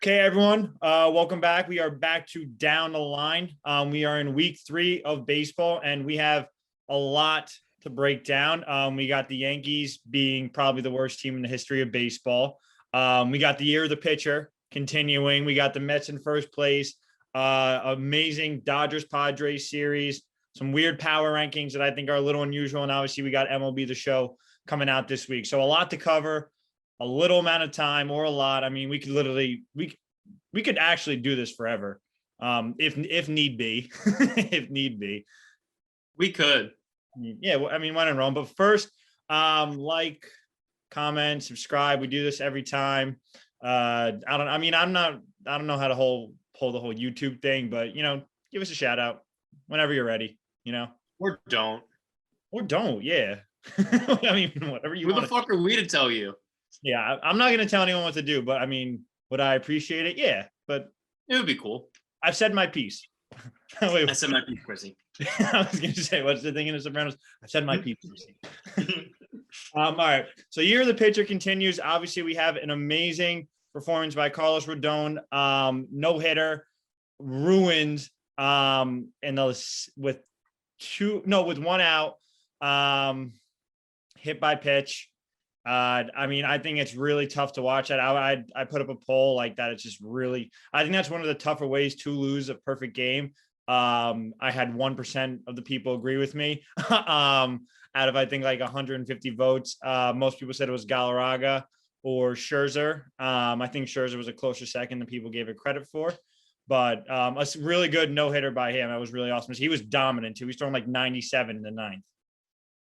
Okay, everyone, welcome back. We are back to Down the Line. We are in week 3 of baseball, and we have a lot to break down. We got the Yankees being probably the worst team in the history of baseball. We got the year of the pitcher continuing. We got the Mets in first place. Amazing Dodgers-Padres series. Some weird power rankings that I think are a little unusual. And obviously, we got MLB The Show coming out this week. So a lot to cover. A little amount of time or a lot. I mean, we could literally we could actually do this forever, if need be, if need be. We could. Yeah, well, I mean, when in Rome. But first, like, comment, subscribe. We do this every time. I don't know how to pull the whole YouTube thing, but give us a shout out whenever you're ready. Or don't. Yeah. I mean, whatever you want. Who the fuck are we to tell you? Yeah, I'm not going to tell anyone what to do, but I mean, would I appreciate it? Yeah, but it would be cool. I've said my piece. Wait, I said my piece, Chrissy. I was going to say, what's the thing in The Sopranos? I said my piece. All right. So year of the pitcher continues. Obviously, we have an amazing performance by Carlos Rodon. No hitter, ruined. With one out. Hit by pitch. I mean, I think it's really tough to watch that. I put up a poll like that. It's just really, I think that's one of the tougher ways to lose a perfect game. I had 1% of the people agree with me. Out of, I think, like 150 votes. Most people said it was Galarraga or Scherzer. I think Scherzer was a closer second than people gave it credit for. But a really good no-hitter by him. That was really awesome. He was dominant too. He's throwing like 97 in the ninth.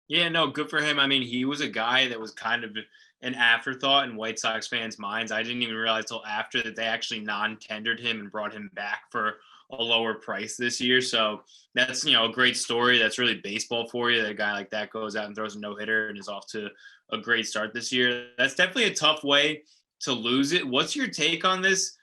Yeah, no, good for him. I mean, he was a guy that was kind of an afterthought in White Sox fans' minds. I didn't even realize till after that they actually non-tendered him and brought him back for a lower price this year. So that's, a great story. That's really baseball for you. That a guy like that goes out and throws a no-hitter and is off to a great start this year. That's definitely a tough way to lose it. What's your take on this?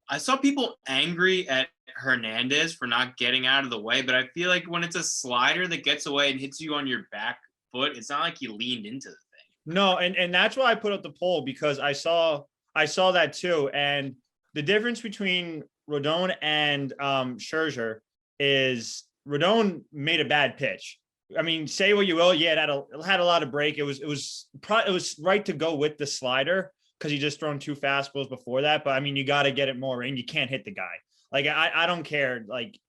I saw people angry at Hernandez for not getting out of the way, but I feel like when it's a slider that gets away and hits you on your back foot, it's not like he leaned into the thing. No, and that's why I put up the poll, because I saw that too. And the difference between Rodon and Scherzer is Rodon made a bad pitch. I mean, say what you will, yeah, it had a lot of break. It was right to go with the slider, because he just thrown 2 fastballs before that. But I mean, you got to get it more in. You can't hit the guy. Like, I don't care. Like,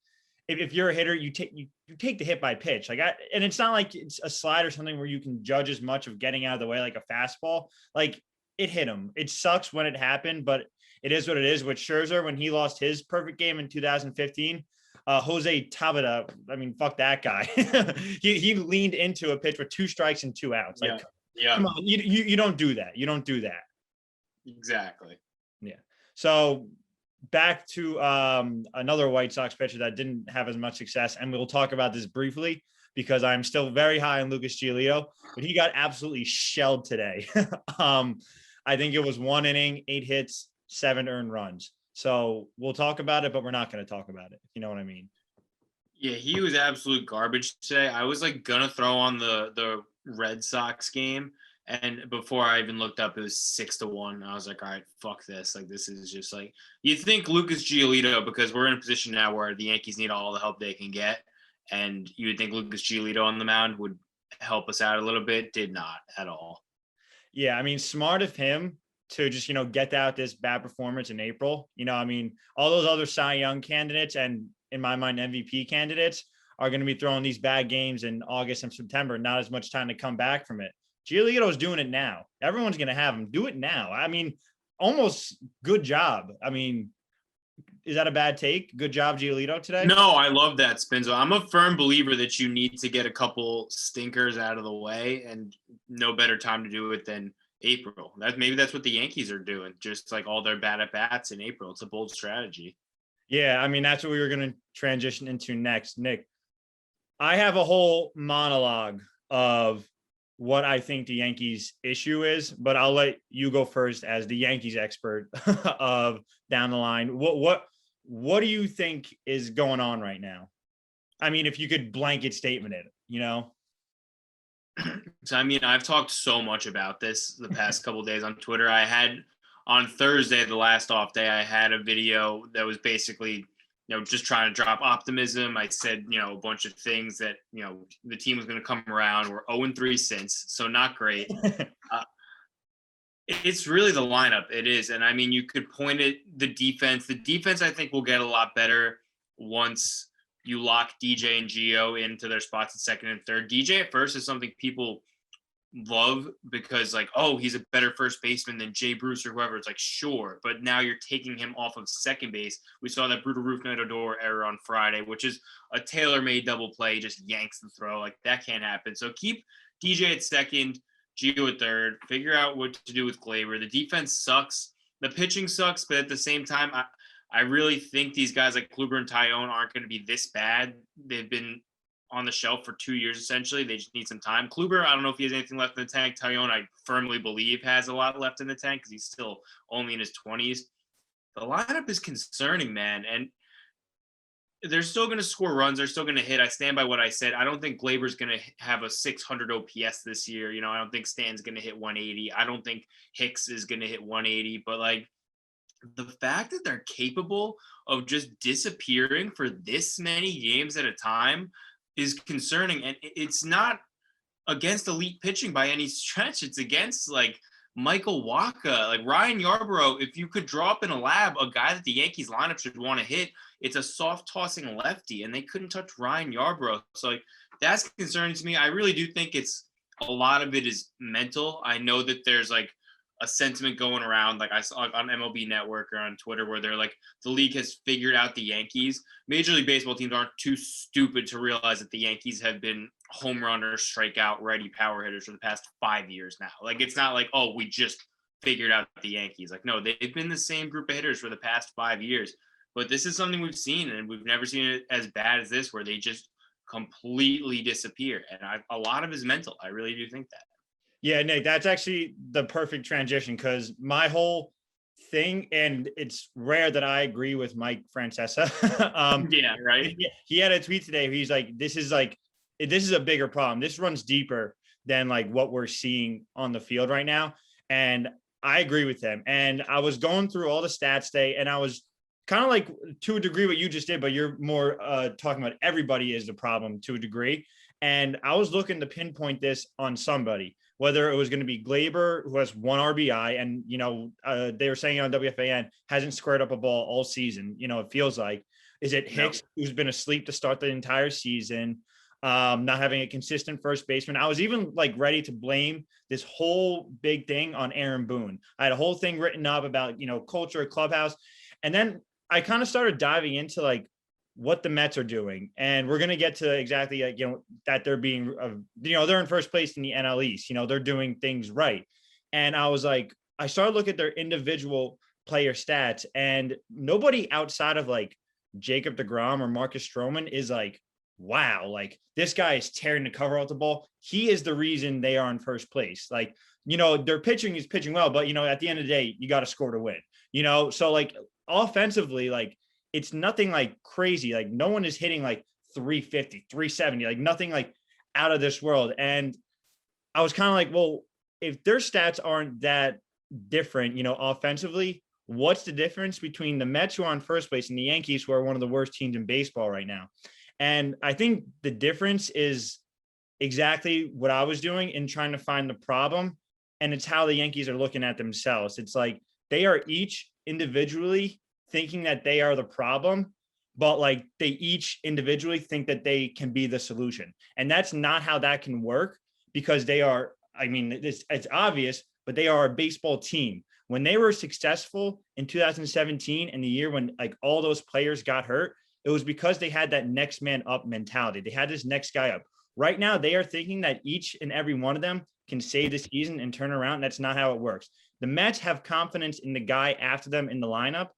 if you're a hitter, you take the hit by pitch. And it's not like it's a slide or something where you can judge as much of getting out of the way like a fastball. Like, it hit him. It sucks when it happened, but it is what it is. With Scherzer, when he lost his perfect game in 2015, Jose Tabata, I mean, fuck that guy. he leaned into a pitch with 2 strikes and 2 outs. Like, yeah. Come on, you don't do that. You don't do that. Exactly. Yeah. So back to another White Sox pitcher that didn't have as much success, and we'll talk about this briefly because I'm still very high on Lucas Giolito, but he got absolutely shelled today. I think it was 1 inning, 8 hits, 7 earned runs. So we'll talk about it, but we're not going to talk about it. You know what I mean? Yeah, he was absolute garbage today. I was like gonna throw on the Red Sox game. And before I even looked up, it was 6-1. I was like, all right, fuck this. Like, this is just like, you think Lucas Giolito, because we're in a position now where the Yankees need all the help they can get. And you would think Lucas Giolito on the mound would help us out a little bit. Did not at all. Yeah. I mean, smart of him to just, get out this bad performance in April. I mean, all those other Cy Young candidates and, in my mind, MVP candidates are going to be throwing these bad games in August and September. Not as much time to come back from it. Giolito's doing it now. Everyone's going to have him do it now. I mean, almost good job. I mean, is that a bad take? Good job, Giolito, today? No, I love that, Spinzo. I'm a firm believer that you need to get a couple stinkers out of the way, and no better time to do it than April. Maybe that's what the Yankees are doing, just like all their bad at-bats in April. It's a bold strategy. Yeah, I mean, that's what we were going to transition into next. Nick, I have a whole monologue of what I think the Yankees issue is, but I'll let you go first as the Yankees expert of Down the Line. What do you think is going on right now? I mean, if you could blanket statement it, So, I mean, I've talked so much about this the past couple of days on Twitter. I had on Thursday, the last off day, I had a video that was basically, just trying to drop optimism. I said, a bunch of things that, the team was going to come around. We're 0-3 since, so not great. It's really the lineup. It is. And I mean, you could point at the defense. The defense, I think, will get a lot better once you lock DJ and Gio into their spots at second and third. DJ at first is something people love because, like, oh, he's a better first baseman than Jay Bruce or whoever. It's like, sure. But now you're taking him off of second base. We saw that brutal Roof Knight Odor error on Friday, which is a tailor-made double play. He just yanks the throw. Like, that can't happen. So keep DJ at second, Gio at third, figure out what to do with Gleyber. The defense sucks. The pitching sucks, but at the same time, I really think these guys like Kluber and Tyone aren't going to be this bad. They've been on the shelf for 2 years, essentially. They just need some time. Kluber, I don't know if he has anything left in the tank. Tyone, I firmly believe, has a lot left in the tank because he's still only in his 20s. The lineup is concerning, man. And they're still going to score runs. They're still going to hit. I stand by what I said. I don't think Glaber's going to have a 600 OPS this year. I don't think Stan's going to hit 180. I don't think Hicks is going to hit 180. But, like, the fact that they're capable of just disappearing for this many games at a time is concerning. And it's not against elite pitching by any stretch. It's against, like, Michael Wacha, like Ryan Yarbrough. If you could draw up in a lab a guy that the Yankees lineup should want to hit, it's a soft tossing lefty, and they couldn't touch Ryan Yarbrough. So, like, that's concerning to me. I really do think it's a lot of it is mental. I know that there's like a sentiment going around, like I saw on MLB Network or on Twitter, where they're like, the league has figured out the Yankees. Major League Baseball teams aren't too stupid to realize that the Yankees have been home runner, strikeout, ready power hitters for the past 5 years now. Like, it's not like, oh, we just figured out the Yankees. Like, no, they've been the same group of hitters for the past 5 years. But this is something we've seen, and we've never seen it as bad as this, where they just completely disappear. And a lot of it is mental. I really do think that. Yeah, Nick, that's actually the perfect transition, because my whole thing, and it's rare that I agree with Mike Francesa. Yeah, right. He had a tweet today. He's like, this is a bigger problem. This runs deeper than like what we're seeing on the field right now. And I agree with him. And I was going through all the stats today, and I was kind of like, to a degree, what you just did, but you're more talking about everybody is the problem to a degree. And I was looking to pinpoint this on somebody, whether it was going to be Gleyber, who has 1 RBI, and, they were saying on WFAN, hasn't squared up a ball all season. It feels like. Is it Hicks, who's been asleep to start the entire season, not having a consistent first baseman? I was even like ready to blame this whole big thing on Aaron Boone. I had a whole thing written up about, culture, clubhouse. And then I kind of started diving into like what the Mets are doing. And we're going to get to exactly like, that they're being, they're in first place in the NL East, they're doing things right. And I was like, I started looking at their individual player stats, and nobody outside of like Jacob deGrom or Marcus Stroman is like, wow, like this guy is tearing the cover off the ball. He is the reason they are in first place. Like, their pitching is pitching well, but, at the end of the day, you got to score to win, so like offensively, like, it's nothing like crazy. Like, no one is hitting like 350, 370, like nothing like out of this world. And I was kind of like, well, if their stats aren't that different, offensively, what's the difference between the Mets, who are on first place, and the Yankees, who are one of the worst teams in baseball right now? And I think the difference is exactly what I was doing in trying to find the problem. And it's how the Yankees are looking at themselves. It's like they are each individually thinking that they are the problem, but like they each individually think that they can be the solution. And that's not how that can work, because they are, it's obvious, but they are a baseball team. When they were successful in 2017 and the year when like all those players got hurt, it was because they had that next man up mentality. They had this next guy up. Right now, they are thinking that each and every one of them can save the season and turn around. That's not how it works. The Mets have confidence in the guy after them in the lineup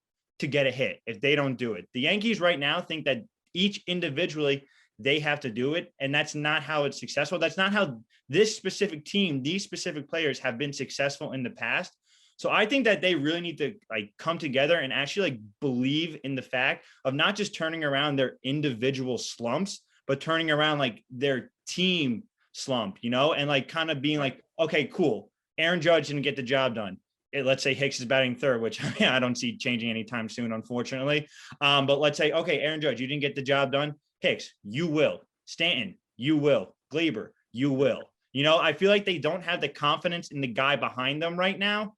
to get a hit if they don't do it. The Yankees right now think that each individually they have to do it, and that's not how it's successful. That's not how this specific team, these specific players have been successful in the past. So I think that they really need to like come together and actually like believe in the fact of not just turning around their individual slumps, but turning around like their team slump, and like kind of being like, okay, cool. Aaron Judge didn't get the job done. let's say Hicks is batting third, which I don't see changing anytime soon, unfortunately. But let's say, okay, Aaron Judge, you didn't get the job done. Hicks, you will. Stanton, you will. Glaber, you will. I feel like they don't have the confidence in the guy behind them right now.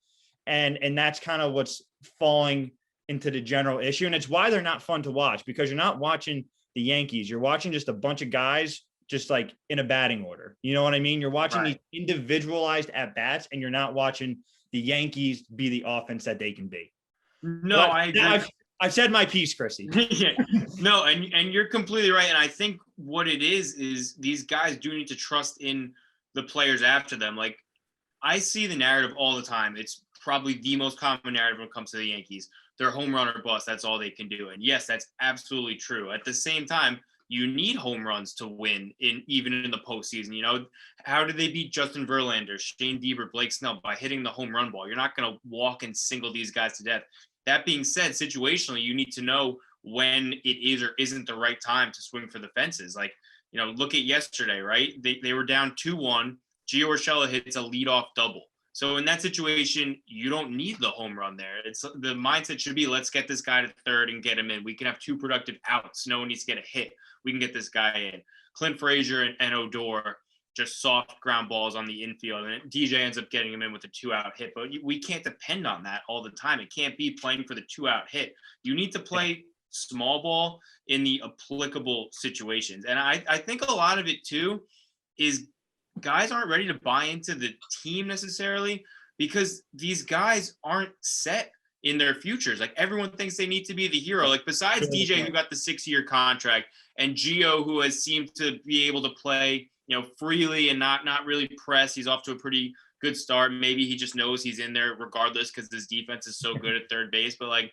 And that's kind of what's falling into the general issue. And it's why they're not fun to watch, because you're not watching the Yankees. You're watching just a bunch of guys just like in a batting order. You know what I mean? You're watching these individualized at bats, and you're not watching the Yankees be the offense that they can be. No, I agree. I've said my piece, Chrissy. Yeah. No, and you're completely right. And I think what it is these guys do need to trust in the players after them. Like, I see the narrative all the time. It's probably the most common narrative when it comes to the Yankees. They're home run or bust. That's all they can do. And yes, that's absolutely true. At the same time, you need home runs to win even in the postseason. How did they beat Justin Verlander, Shane Bieber, Blake Snell? By hitting the home run ball. You're not going to walk and single these guys to death. That being said, situationally, you need to know when it is or isn't the right time to swing for the fences. Like, look at yesterday, right? They were down 2-1. Gio Urshela hits a leadoff double. So in that situation, you don't need the home run there. It's the mindset should be, let's get this guy to third and get him in. We can have 2 productive outs. No one needs to get a hit. We can get this guy in. Clint Frazier and Odor, just soft ground balls on the infield. And DJ ends up getting him in with a 2-out hit. But we can't depend on that all the time. It can't be playing for the 2-out hit. You need to play small ball in the applicable situations. And I think a lot of it, too, is guys aren't ready to buy into the team necessarily, because these guys aren't set in their futures. Like, everyone thinks they need to be the hero. Like, besides DJ, who got the 6-year contract, and Gio, who has seemed to be able to play, freely and not really press. He's off to a pretty good start. Maybe he just knows he's in there regardless because his defense is so good at third base. But like,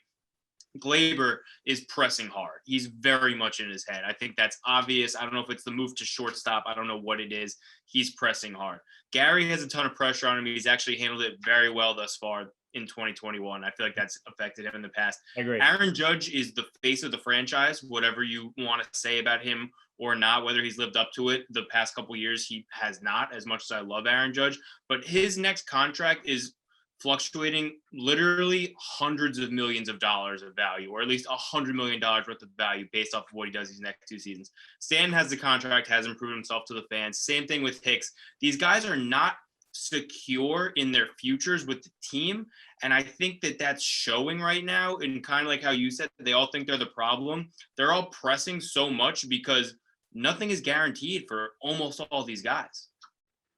Glaber is pressing hard. He's very much in his head. I think that's obvious. I don't know if it's the move to shortstop. I don't know what it is. He's pressing hard. Gary has a ton of pressure on him. He's actually handled it very well thus far in 2021. I feel like that's affected him in the past. I agree. Aaron Judge is the face of the franchise, whatever you want to say about him or not, whether he's lived up to it the past couple of years. He has not, as much as I love Aaron Judge. But his next contract is fluctuating literally hundreds of millions of dollars of value, or at least $100 million worth of value based off of what he does these next 2 seasons. Stanton has the contract, hasn't proven himself to the fans. Same thing with Hicks. These guys are not secure in their futures with the team. And I think that that's showing right now. And kind of like how you said, they all think they're the problem. They're all pressing so much because nothing is guaranteed for almost all these guys.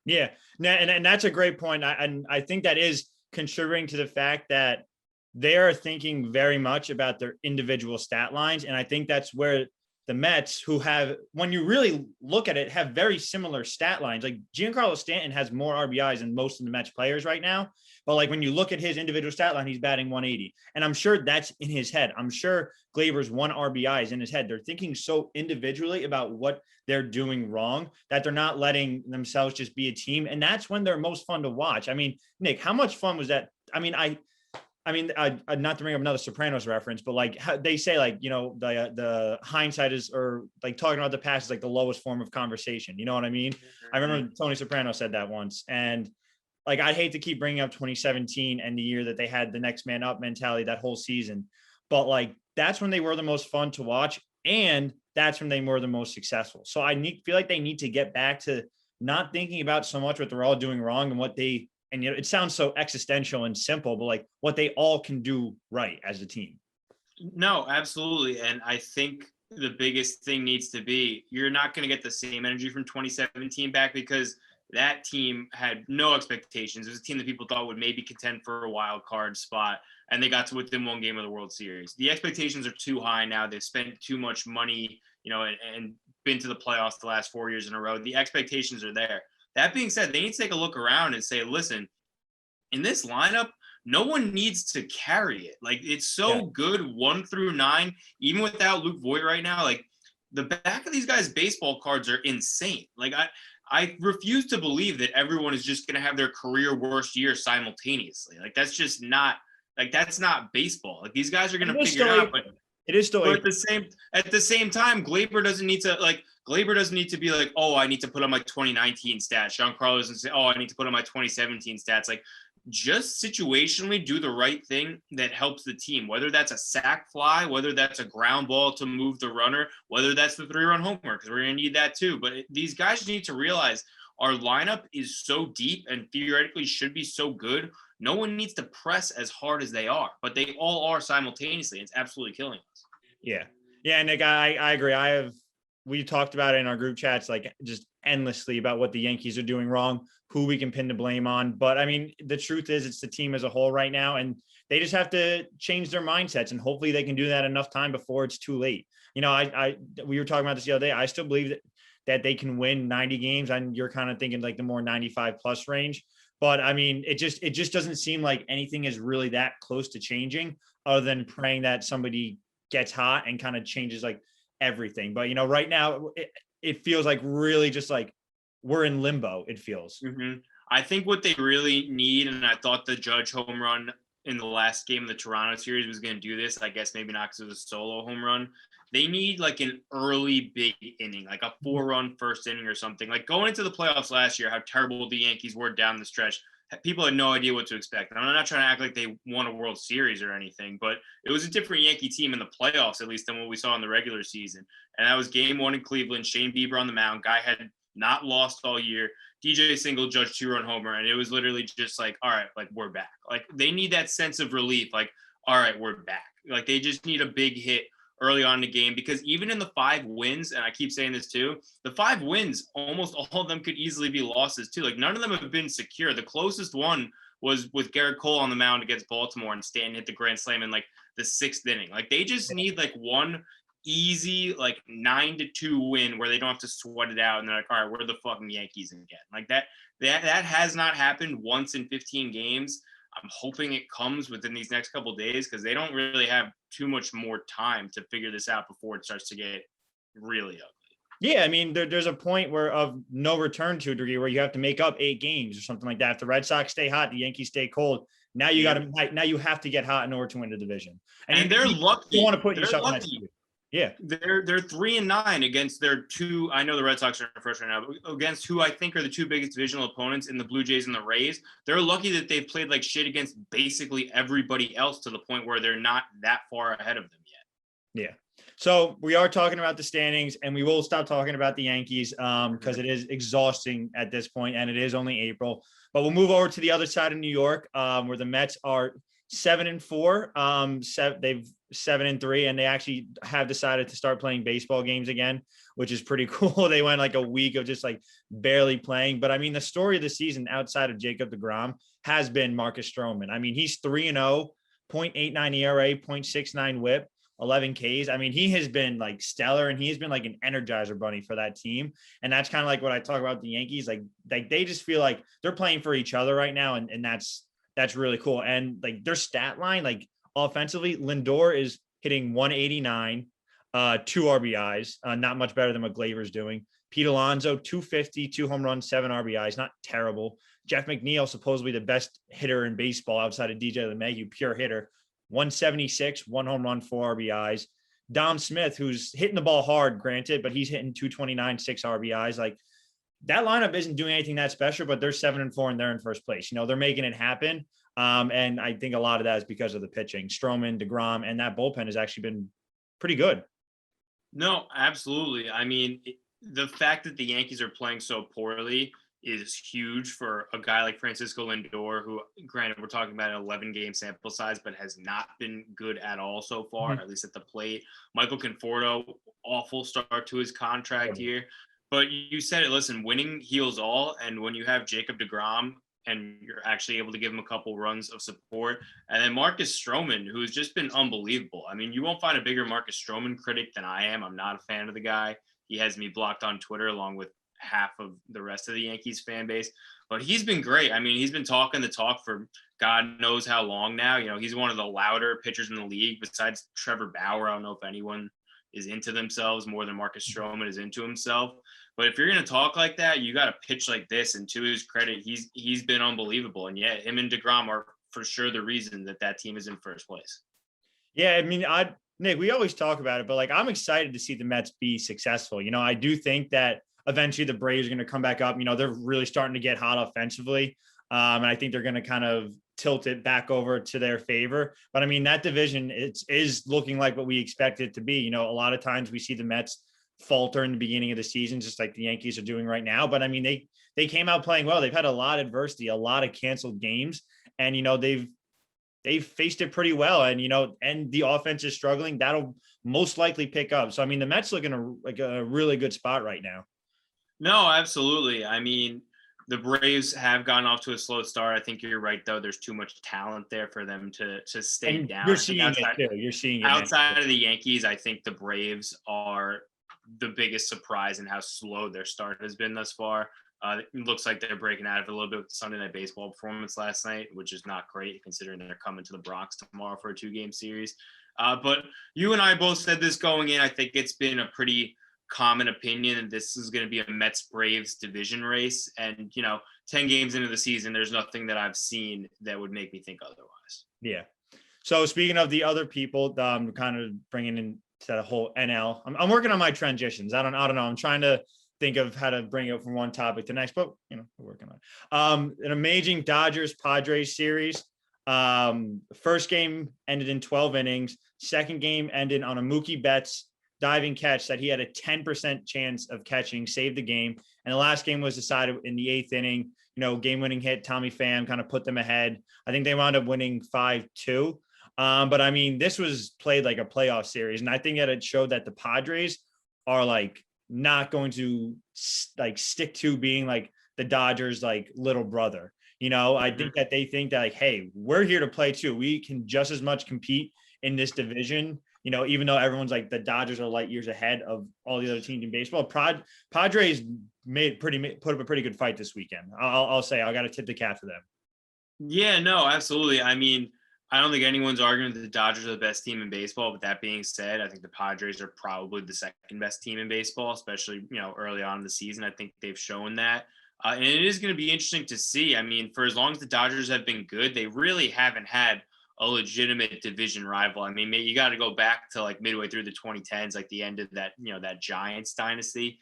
Yeah. And that's a great point. I think that is contributing to the fact that they are thinking very much about their individual stat lines. And I think that's where the Mets, who have, when you really look at it, have very similar stat lines. Like, Giancarlo Stanton has more RBIs than most of the Mets players right now. But like, when you look at his individual stat line, he's batting 180. And I'm sure that's in his head. I'm sure Glaber's 1 RBI is in his head. They're thinking so individually about what they're doing wrong that they're not letting themselves just be a team. And that's when they're most fun to watch. I mean, Nick, how much fun was that? I mean, not to bring up another Sopranos reference, but like, how they say, like, the hindsight is, or like talking about the past is like the lowest form of conversation. You know what I mean? I remember Tony Soprano said that once. And like, I'd hate to keep bringing up 2017 and the year that they had the next man up mentality that whole season. But like, that's when they were the most fun to watch. And that's when they were the most successful. So feel like they need to get back to not thinking about so much what they're all doing wrong and what they, and it sounds so existential and simple, but like what they all can do right as a team. No, absolutely. And I think the biggest thing needs to be, you're not going to get the same energy from 2017 back, because that team had no expectations. It was a team that people thought would maybe contend for a wild card spot, and they got to within 1 game of the World Series. The expectations are too high now. They've spent too much money, and been to the playoffs the last 4 years in a row. The expectations are there. That being said, they need to take a look around and say, listen, in this lineup, no one needs to carry it. Like, it's so good 1 through 9, even without Luke Voigt right now. Like, the back of these guys' baseball cards are insane. Like, I refuse to believe that everyone is just going to have their career worst year simultaneously. Like, that's just not, like, that's not baseball. Like, these guys are going to figure it out. But it is still, but at the same time, Glaber doesn't need to be like, oh, I need to put on my 2019 stats. Giancarlo doesn't say, oh, I need to put on my 2017 stats. Like, just situationally do the right thing that helps the team, whether that's a sac fly, whether that's a ground ball to move the runner, whether that's the 3-run homer, because we're going to need that too. But these guys need to realize our lineup is so deep and theoretically should be so good. No one needs to press as hard as they are, but they all are simultaneously. It's absolutely killing us. Yeah. Yeah, Nick, I agree. We talked about it in our group chats, like just endlessly about what the Yankees are doing wrong, who we can pin the blame on. But I mean, the truth is it's the team as a whole right now, and they just have to change their mindsets, and hopefully they can do that enough time before it's too late. You know, we were talking about this the other day. I still believe that they can win 90 games, and you're kind of thinking like the more 95 plus range. But I mean, it just doesn't seem like anything is really that close to changing, other than praying that somebody gets hot and kind of changes like everything. But, you know, right now it feels like really just like we're in limbo. It feels. Mm-hmm. I think what they really need, and I thought the Judge home run in the last game of the Toronto series was going to do this. I guess maybe not because it was a solo home run. They need like an early big inning, like a 4-run first inning or something. Like going into the playoffs last year, how terrible the Yankees were down the stretch. People had no idea what to expect. And I'm not trying to act like they won a World Series or anything, but it was a different Yankee team in the playoffs, at least than what we saw in the regular season. And that was game 1 in Cleveland. Shane Bieber on the mound. Guy had not lost all year. DJ single, Judge 2-run homer. And it was literally just like, all right, like we're back. Like they need that sense of relief. Like, all right, we're back. Like they just need a big hit early on in the game, because even in the 5 wins, and I keep saying this too, the 5 wins, almost all of them could easily be losses too. Like none of them have been secure. The closest one was with Garrett Cole on the mound against Baltimore, and Stanton hit the grand slam in like the 6th inning. Like they just need like one easy like 9-2 win where they don't have to sweat it out and they're like, all right, we're the fucking Yankees again. Like that has not happened once in 15 games. I'm hoping it comes within these next couple of days, because they don't really have too much more time to figure this out before it starts to get really ugly. Yeah, I mean, there's a point where of no return to a degree where you have to make up 8 games or something like that. If the Red Sox stay hot, the Yankees stay cold. Now you have to get hot in order to win the division. And they're lucky. You want to put yourself in that situation. Yeah, they're 3-9 against their 2. I know the Red Sox are in first right now, but against who I think are the 2 biggest divisional opponents in the Blue Jays and the Rays. They're lucky that they've played like shit against basically everybody else, to the point where they're not that far ahead of them yet. Yeah. So we are talking about the standings, and we will stop talking about the Yankees because it is exhausting at this point, and it is only April. But we'll move over to the other side of New York, where the Mets are 7-4. They've 7-3, and they actually have decided to start playing baseball games again, which is pretty cool. They went like a week of just like barely playing. But I mean, the story of the season outside of Jacob deGrom has been Marcus Stroman. I mean, he's 3-0, 0.89 ERA, 0.69 WHIP, 11 Ks. I mean, he has been like stellar, and he has been like an energizer bunny for that team. And that's kind of like what I talk about the Yankees. Like they just feel like they're playing for each other right now, and that's really cool. And like their stat line, like offensively, Lindor is hitting 189, 2 RBIs, not much better than what Glaver's doing. Pete Alonso, 250, 2 home runs, 7 RBIs, not terrible. Jeff McNeil, supposedly the best hitter in baseball outside of DJ LeMahieu, pure hitter, 176, 1 home run, 4 RBIs. Dom Smith, who's hitting the ball hard, granted, but he's hitting 229, 6 RBIs. Like that lineup isn't doing anything that special, but they're 7-4 and they're in first place. You know, they're making it happen. And I think a lot of that is because of the pitching. Stroman, deGrom, and that bullpen has actually been pretty good. No, absolutely. I mean, the fact that the Yankees are playing so poorly is huge for a guy like Francisco Lindor, who, granted, we're talking about an 11-game sample size, but has not been good at all so far, at least at the plate. Michael Conforto, awful start to his contract here. But you said it, listen, winning heals all. And when you have Jacob deGrom and you're actually able to give him a couple runs of support, and then Marcus Stroman, who's just been unbelievable. I mean, you won't find a bigger Marcus Stroman critic than I am. I'm not a fan of the guy. He has me blocked on Twitter along with half of the rest of the Yankees fan base. But he's been great. I mean, he's been talking the talk for God knows how long now. You know, he's one of the louder pitchers in the league besides Trevor Bauer. I don't know if anyone is into themselves more than Marcus Stroman is into himself. But if you're going to talk like that, you got to pitch like this. And to his credit, he's been unbelievable. And yeah, him and deGrom are for sure the reason that team is in first place. Yeah, I mean, Nick, we always talk about it, but like I'm excited to see the Mets be successful. You know, I do think that eventually the Braves are going to come back up. You know, they're really starting to get hot offensively. And I think they're going to kind of tilt it back over to their favor. But I mean, that division is looking like what we expect it to be. You know, a lot of times we see the Mets falter in the beginning of the season, just like the Yankees are doing right now. But I mean, they came out playing well. They've had a lot of adversity, a lot of canceled games, and you know they've faced it pretty well. And you know, and the offense is struggling. That'll most likely pick up. So I mean, the Mets look in like a really good spot right now. No, absolutely. I mean, the Braves have gotten off to a slow start. I think you're right, though. There's too much talent there for them to stay And down. you're I think seeing it too. You're seeing it now. outside of the Yankees, I think the Braves are the biggest surprise in how slow their start has been thus far. It looks like they're breaking out of it a little bit with the Sunday Night Baseball performance last night, which is not great considering they're coming to the Bronx tomorrow for a 2-game series. But you and I both said this going in. I think it's been a pretty common opinion that this is going to be a Mets Braves division race. And, you know, 10 games into the season, there's nothing that I've seen that would make me think otherwise. Yeah. So speaking of the other people, kind of bringing in to the whole NL, I'm working on my transitions. I don't know. I'm trying to think of how to bring it from one topic to the next, but you know, we're working on it. An amazing Dodgers Padres series. First game ended in 12 innings. Second game ended on a Mookie Betts diving catch that he had a 10% chance of catching, saved the game. And the last game was decided in the 8th inning. You know, game-winning hit, Tommy Pham kind of put them ahead. I think they wound up winning 5-2. But I mean, this was played like a playoff series, and I think that it showed that the Padres are like not going to like stick to being like the Dodgers like little brother. You know, I think that they think that like, hey, we're here to play too. We can just as much compete in this division. You know, even though everyone's like the Dodgers are light years ahead of all the other teams in baseball, Padres put up a pretty good fight this weekend. I'll say I got to tip the cap to them. Yeah, no, absolutely. I mean, I don't think anyone's arguing that the Dodgers are the best team in baseball. But that being said, I think the Padres are probably the second best team in baseball, especially, you know, early on in the season. I think they've shown that. And it is going to be interesting to see. I mean, for as long as the Dodgers have been good, they really haven't had a legitimate division rival. I mean, you got to go back to like midway through the 2010s, like the end of that, you know, that Giants dynasty.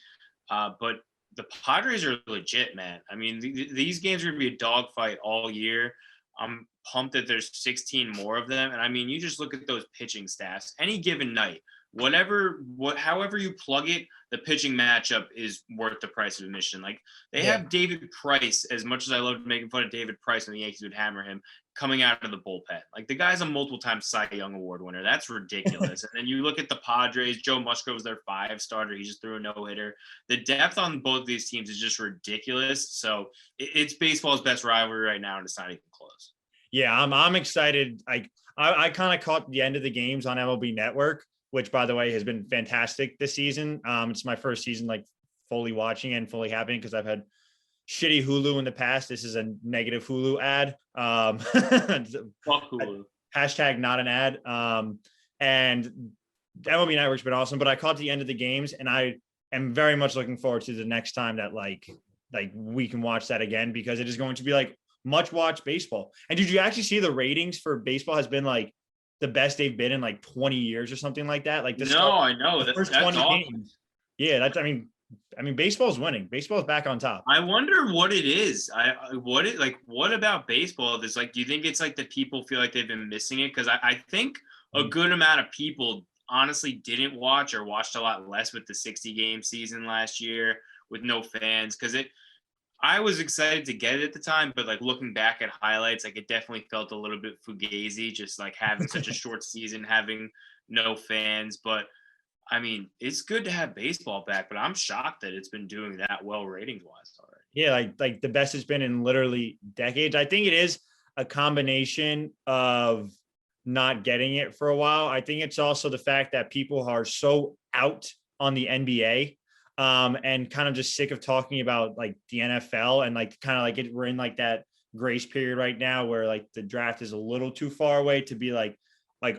But the Padres are legit, man. I mean, these games are going to be a dogfight all year. I'm pumped that there's 16 more of them. And I mean, you just look at those pitching staffs any given night, however you plug it, the pitching matchup is worth the price of admission. Like they have David Price, as much as I loved making fun of David Price when the Yankees would hammer him, coming out of the bullpen. Like the guy's a multiple-time Cy Young Award winner. That's ridiculous. And then you look at the Padres, Joe Musgrove was their 5 starter. He just threw a no-hitter. The depth on both of these teams is just ridiculous. So it's baseball's best rivalry right now, and it's not even close. Yeah, I'm excited. I kind of caught the end of the games on MLB Network, which by the way has been fantastic this season. It's my first season like fully watching and fully happening because I've had shitty Hulu in the past. This is a negative Hulu ad. Fuck Hulu. Hashtag not an ad. And MLB Network's been awesome, but I caught the end of the games and I am very much looking forward to the next time that like we can watch that again, because it is going to be like much watched baseball. And did you actually see the ratings for baseball has been like the best they've been in like 20 years or something like that? Like I know the first 20 games. Yeah, that's I mean baseball's winning. Baseball's back on top. I wonder what it is. What about baseball? There's like, do you think it's like that people feel like they've been missing it? Because I think a good amount of people honestly didn't watch or watched a lot less with the 60-game season last year with no fans. Because I was excited to get it at the time, but like looking back at highlights, like it definitely felt a little bit fugazi, just like having such a short season, having no fans. But I mean, it's good to have baseball back, but I'm shocked that it's been doing that well ratings wise already. Yeah, like the best it's been in literally decades. I think it is a combination of not getting it for a while. I think it's also the fact that people are so out on the NBA. And kind of just sick of talking about like the NFL and like kind of like we're in like that grace period right now where like the draft is a little too far away to be like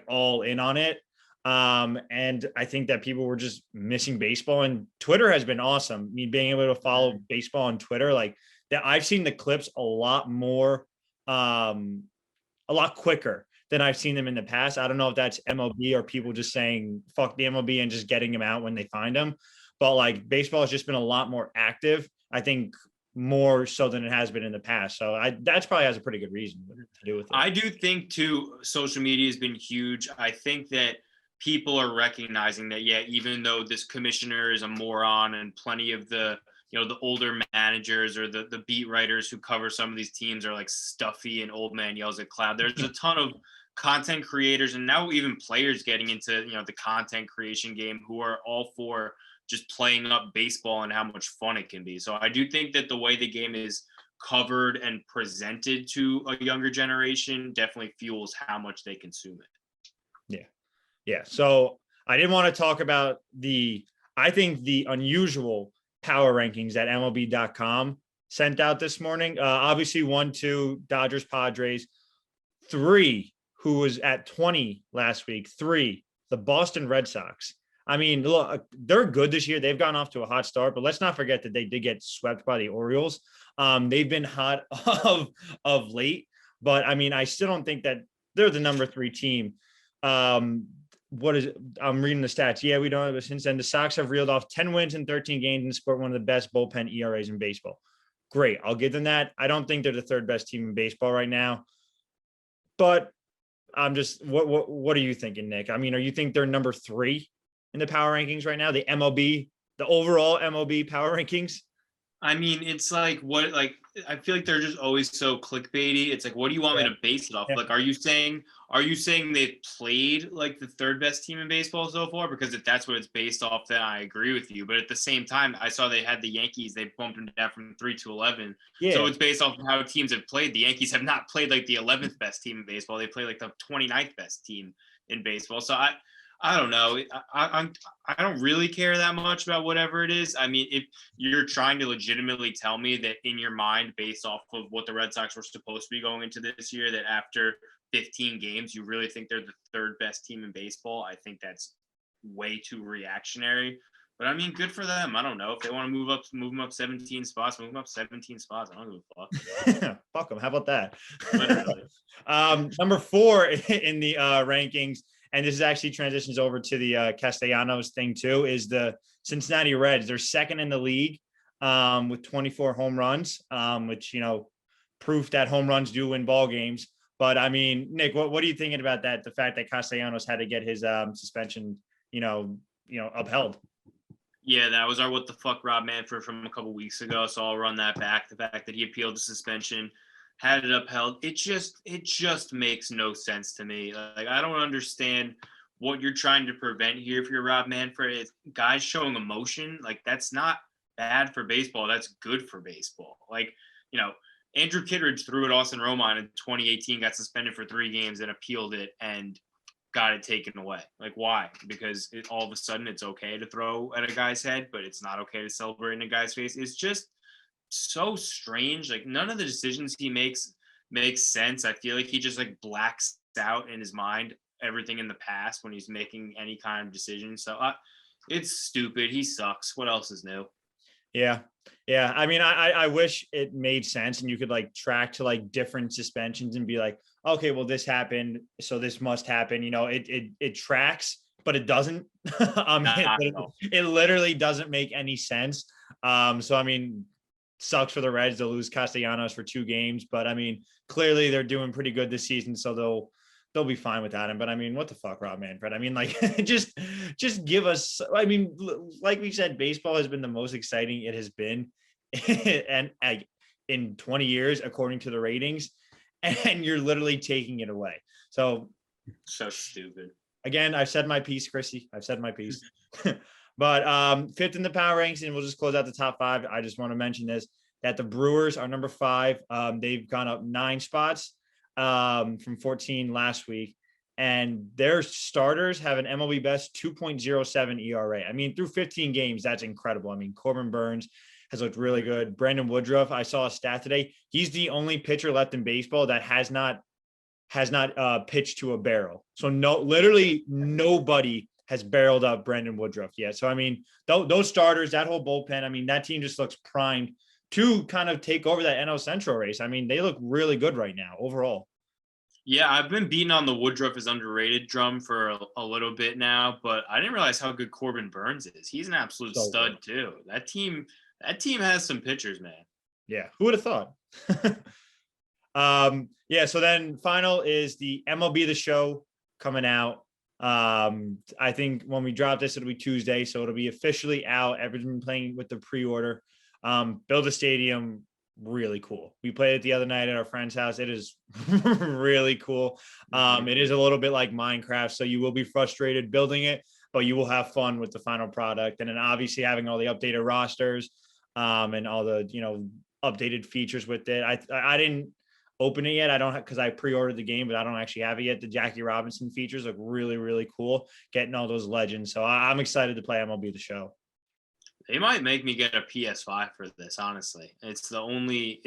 all in on it. And I think that people were just missing baseball, and Twitter has been awesome. I mean, being able to follow baseball on Twitter, like that, I've seen the clips a lot more, a lot quicker than I've seen them in the past. I don't know if that's MLB or people just saying fuck the MLB and just getting them out when they find them. But like baseball has just been a lot more active. I think more so than it has been in the past. So that's probably has a pretty good reason to do with it. I do think too, social media has been huge. I think that people are recognizing that, yeah, even though this commissioner is a moron and plenty of the, the older managers or the beat writers who cover some of these teams are like stuffy and old man yells at cloud. There's a ton of content creators and now even players getting into, the content creation game who are all for just playing up baseball and how much fun it can be. So I do think that the way the game is covered and presented to a younger generation definitely fuels how much they consume it. Yeah. So I didn't want to talk about I think the unusual power rankings that MLB.com sent out this morning. Obviously 1, 2, Dodgers, Padres. 3, who was at 20 last week. 3, the Boston Red Sox. I mean, look, they're good this year. They've gone off to a hot start, but let's not forget that they did get swept by the Orioles. They've been hot of late, but I mean, I still don't think that they're the number 3 team. What is it? I'm reading the stats. Yeah, we don't have it since then. The Sox have reeled off 10 wins in 13 games and scored one of the best bullpen ERAs in baseball. Great. I'll give them that. I don't think they're the 3rd best team in baseball right now, but I'm just, what are you thinking, Nick? I mean, are you think they're number 3 in the power rankings right now? The overall MLB power rankings? I mean, it's like I feel like they're just always so clickbaity. It's like, what do you want me to base it off? Yeah. Like, are you saying they've played like the 3rd best team in baseball so far? Because if that's what it's based off, then I agree with you. But at the same time, I saw they had the Yankees. They bumped them down from 3 to 11. Yeah. So it's based off of how teams have played. The Yankees have not played like the 11th best team in baseball. They play like the 29th best team in baseball. So I don't know. I don't really care that much about whatever it is. I mean, if you're trying to legitimately tell me that in your mind, based off of what the Red Sox were supposed to be going into this year, that after 15 games, you really think they're the 3rd best team in baseball, I think that's way too reactionary. But I mean, good for them. I don't know if they want to move them up 17 spots. Move them up 17 spots. I don't give a fuck. Fuck them. How about that? Literally. Number 4 in the rankings. And this is actually transitions over to the Castellanos thing too, is the Cincinnati Reds. They're 2nd in the league with 24 home runs, which, proof that home runs do win ball games. But I mean, Nick, what are you thinking about that? The fact that Castellanos had to get his suspension, upheld. Yeah, that was our what the fuck Rob Manfred from a couple weeks ago. So I'll run that back. The fact that he appealed the suspension, had it upheld. It just makes no sense to me. Like, I don't understand what you're trying to prevent here. If you're Rob Manfred, it's guys showing emotion, like that's not bad for baseball. That's good for baseball. Like, Andrew Kittredge threw at Austin Romine in 2018, got suspended for 3 games and appealed it and got it taken away. Like, why? Because all of a sudden it's okay to throw at a guy's head, but it's not okay to celebrate in a guy's face. It's just so strange. Like, none of the decisions he makes sense. I feel like he just like blacks out in his mind everything in the past when he's making any kind of decision. So it's stupid. He sucks. What else is new? Yeah. I mean, I wish it made sense and you could like track to like different suspensions and be like, okay, well, this happened, so this must happen. It tracks, but it doesn't. It literally doesn't make any sense. So I mean, sucks for the Reds to lose Castellanos for 2 games, but I mean, clearly they're doing pretty good this season, so they'll be fine without him. But I mean, what the fuck, Rob Manfred? I mean, like, just give us. I mean, like we said, baseball has been the most exciting it has been, and in 20 years, according to the ratings, and you're literally taking it away. So stupid. Again, I've said my piece, Chrissy. I've said my piece. But 5th in the power ranks, and we'll just close out the top 5. I just want to mention this, that the Brewers are number 5. They've gone up 9 spots from 14 last week, and their starters have an MLB best 2.07 ERA. I mean, through 15 games, that's incredible. I mean, Corbin Burns has looked really good. Brandon Woodruff, I saw a stat today. He's the only pitcher left in baseball that has not pitched to a barrel. So literally nobody has barreled up Brandon Woodruff yet. So, I mean, those starters, that whole bullpen, I mean, that team just looks primed to kind of take over that NL Central race. I mean, they look really good right now overall. Yeah, I've been beating on the Woodruff is underrated drum for a little bit now, but I didn't realize how good Corbin Burns is. He's an absolute stud too. That team has some pitchers, man. Yeah, who would have thought? Yeah, so then final is the MLB The Show coming out. I think when we drop this, it'll be Tuesday, so it'll be officially out. Everyone's been playing with the pre-order. Build a stadium, really cool. We played it the other night at our friend's house. It is really cool. It is a little bit like Minecraft, so you will be frustrated building it, but you will have fun with the final product. And then obviously having all the updated rosters, and all the, updated features with it. I didn't open it yet. I don't because I pre-ordered the game, but I don't actually have it yet. The Jackie Robinson features look really, really cool. Getting all those legends. So I'm excited to play MLB The Show. They might make me get a PS5 for this, honestly. It's the only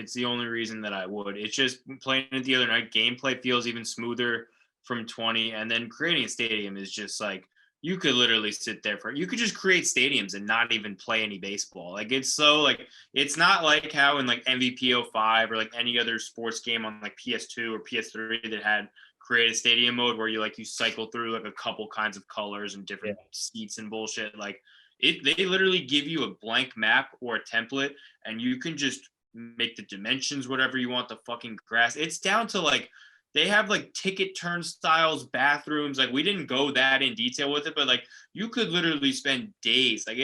reason that I would. It's just playing it the other night. Gameplay feels even smoother from 20, and then creating a stadium is just like you could literally sit there you could just create stadiums and not even play any baseball. Like it's so like it's not like how in like MVP 05 or like any other sports game on like PS2 or PS3 that had create a stadium mode where you cycle through like a couple kinds of colors and different seats and bullshit. Like they literally give you a blank map or a template and you can just make the dimensions whatever you want, the fucking grass. It's down to like they have like ticket turnstiles, bathrooms. Like we didn't go that in detail with it, but like you could literally spend days. Like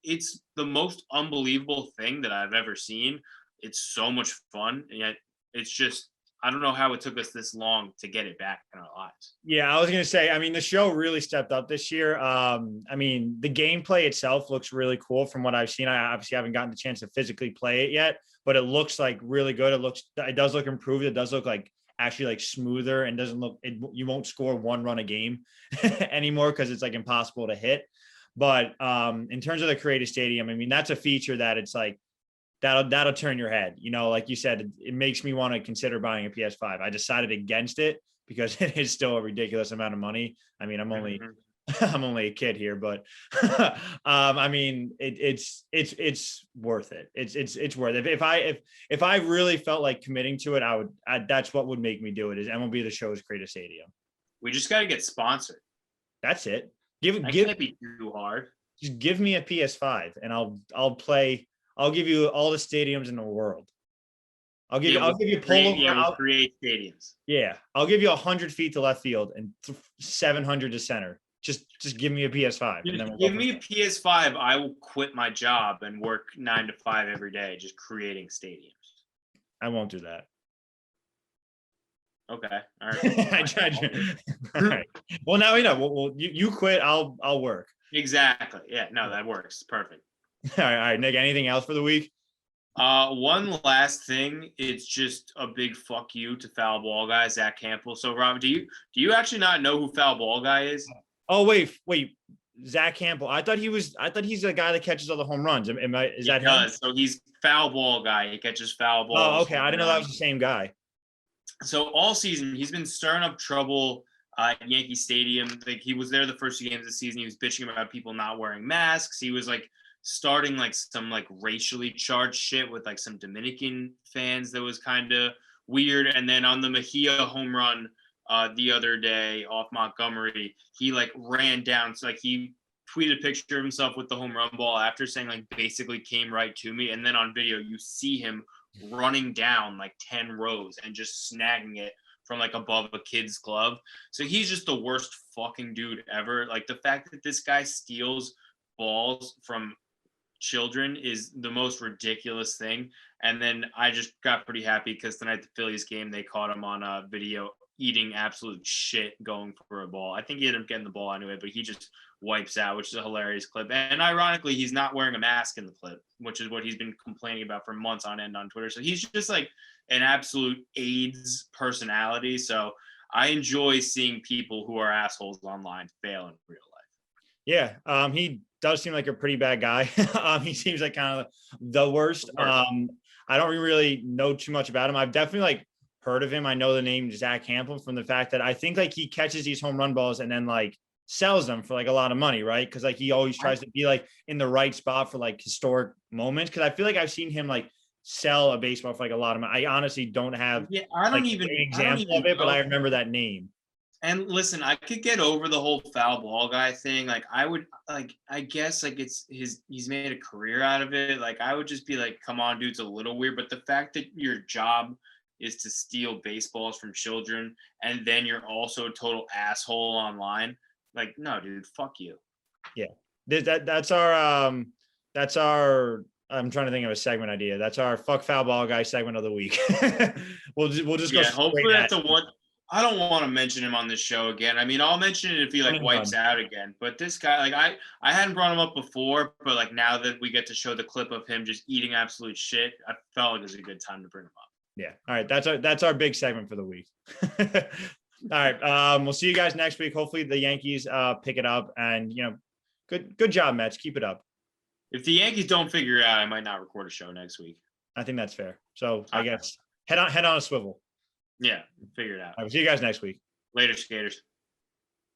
it's the most unbelievable thing that I've ever seen. It's so much fun, and yet it's just I don't know how it took us this long to get it back in our lives. Yeah, I was gonna say, I mean, the show really stepped up this year. I mean, the gameplay itself looks really cool from what I've seen. I obviously haven't gotten the chance to physically play it yet, but it looks like really good. It does look improved. It does look like actually like smoother and doesn't look you won't score one run a game anymore because it's like impossible to hit. But in terms of the creative stadium, I mean, that's a feature that it's like that'll turn your head. Like you said, it makes me want to consider buying a PS5. I decided against it because it is still a ridiculous amount of money. I mean, I'm only a kid here, but I mean, it's worth it. It's worth it. If I really felt like committing to it, that's what would make me do it. Is MLB The Show's create a stadium. We just got to get sponsored. That's it. Can't be too hard. Just give me a PS5 and I'll play. I'll give you all the stadiums in the world. I'll give you polo. We'll create stadiums. Yeah, I'll give you 100 feet to left field and 700 to center. Just give me a PS5. And then give me a PS5. I will quit my job and work 9 to 5 every day, just creating stadiums. I won't do that. Okay. All right. I tried. All right. Well, now we know. Well, you quit. I'll work. Exactly. Yeah. No, that works. Perfect. All right, Nick. Anything else for the week? One last thing. It's just a big fuck you to foul ball guy Zach Campbell. So, Rob, do you actually not know who foul ball guy is? Oh wait, Zach Campbell. I thought he's the guy that catches all the home runs. Is that him? So he's foul ball guy. He catches foul balls. Oh, okay. I didn't know that was the same guy. So all season he's been stirring up trouble at Yankee Stadium. Like he was there the first 2 games of the season. He was bitching about people not wearing masks. He was like starting like some like racially charged shit with like some Dominican fans that was kind of weird. And then on the Mejia home run the other day off Montgomery, he like ran down. So like he tweeted a picture of himself with the home run ball after saying like basically came right to me. And then on video, you see him running down like 10 rows and just snagging it from like above a kid's glove. So he's just the worst fucking dude ever. Like the fact that this guy steals balls from children is the most ridiculous thing. And then I just got pretty happy because tonight the Phillies game, they caught him on a video eating absolute shit going for a ball. I think he ended up getting the ball anyway, but he just wipes out, which is a hilarious clip. And ironically, he's not wearing a mask in the clip, which is what he's been complaining about for months on end on Twitter. So he's just like an absolute AIDS personality. So I enjoy seeing people who are assholes online fail in real life. Yeah, he does seem like a pretty bad guy. He seems like kind of the worst. I don't really know too much about him. I've definitely like heard of him. I know the name Zach Campbell from the fact that I think like he catches these home run balls and then like sells them for like a lot of money, right? Because like he always tries to be like in the right spot for like historic moments. Because I feel like I've seen him like sell a baseball for like a lot of money. I honestly don't have I don't even of it, but I remember that name. And listen, I could get over the whole foul ball guy thing. Like I guess like he's made a career out of it. Like I would just be like, come on, dude, it's a little weird. But the fact that your job is to steal baseballs from children and then you're also a total asshole online. Like, no, dude, fuck you. Yeah. That's our I'm trying to think of a segment idea. That's our fuck foul ball guy segment of the week. we'll just go Hopefully straight that's the one. I don't want to mention him on this show again. I mean, I'll mention it if he like wipes out again. But this guy, like I hadn't brought him up before, but like now that we get to show the clip of him just eating absolute shit, I felt like it was a good time to bring him up. Yeah. All right. That's our big segment for the week. All right. We'll see you guys next week. Hopefully the Yankees pick it up, and good job, Mets. Keep it up. If the Yankees don't figure it out, I might not record a show next week. I think that's fair. So I guess head on a swivel. Yeah, figure it out. All right, we'll see you guys next week. Later, skaters.